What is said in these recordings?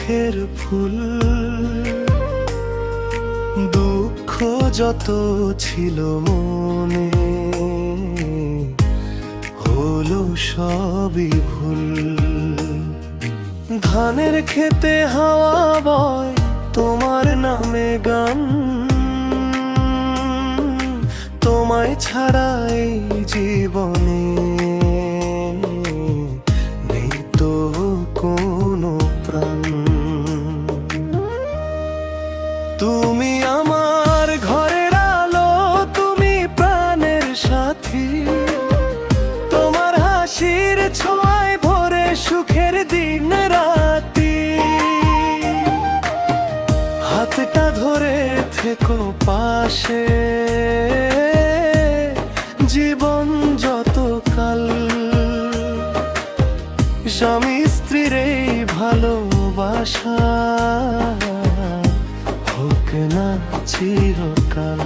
চোখের ফুল, দুঃখ যত ছিল মনে হলো সবই ভুল। ধানের খেতে হাওয়া বয় তোমার নামে গান, তোমায় ছাড়া এই জীবনে নেই তো কোনো প্রাণ। তুমি আমার ঘরের আলো, তুমি প্রাণের সাথী, তোমার হাসির ছোঁয়ায় ভরে সুখের দিন রাতি। হাতটা ধরে থেকো পাশে জীবন যতকাল। স্বামী স্ত্রীর এই ভালোবাসা হোক না চিরকাল।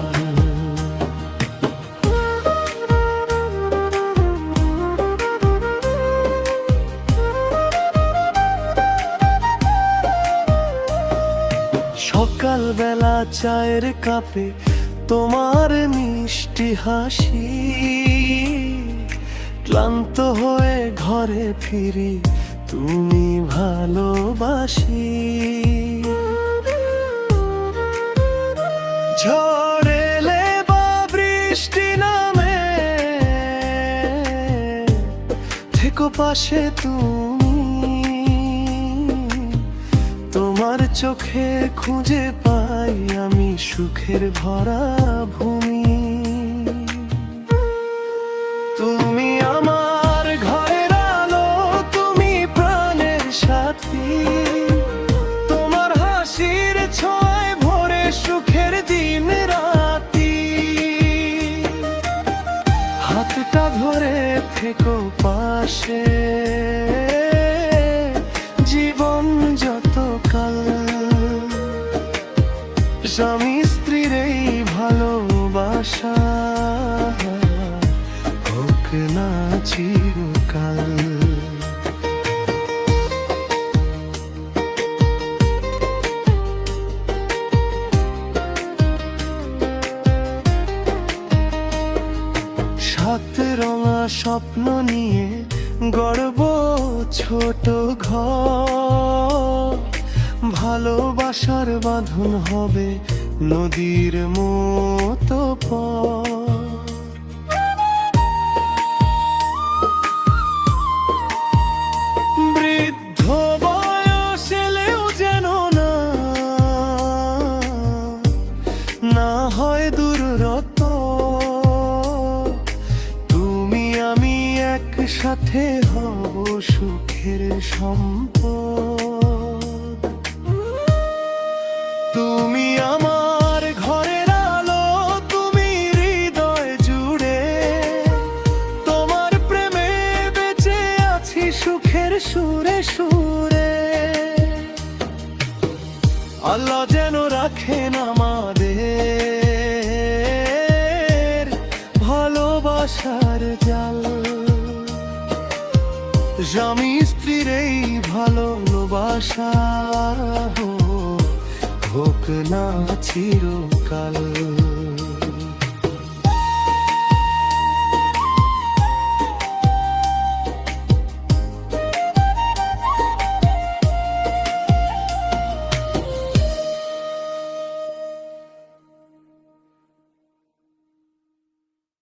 সকালবেলা চায়ের কাপে তোমার মিষ্টি হাসি, ক্লান্ত হয়ে ঘরে ফিরি তুমি ভালোবাসি। ঝড় এলে বা বৃষ্টি নামে থেকো পাশে তুমি, তোমার চোখে খুঁজে পাই আমি সুখের ভরা ভূমি। তুমি আমার ঘরের আলো, তুমি প্রাণের সাথী, তোমার হাসির ছোঁয়ায় ভরে সুখের দিন রাতি। হাতটা ধরে থেকো পাশে জীবন যতকাল। স্বামী স্ত্রীর এই ভালোবাসা হোক না চিরকাল। সাত রঙা স্বপ্ন নিয়ে গড়ব ছোট ঘর, ভালোবাসার বাঁধন হবে নদীর মতো পথ। বৃদ্ধ বয়স এলেও যেন না হয় দূরত্ব, তুমি আমি একসাথে হব সুখের সম্পদ। তুমি আমার ঘরের আলো, তুমি হৃদয় জুড়ে, তোমার প্রেমে বেঁচে আছি সুখের সুরে সুরে। আল্লাহ যেন রাখেন আমাদের ভালোবাসার জাল। স্বামী স্ত্রীর এই ভালোবাসা হোক না চিরকাল।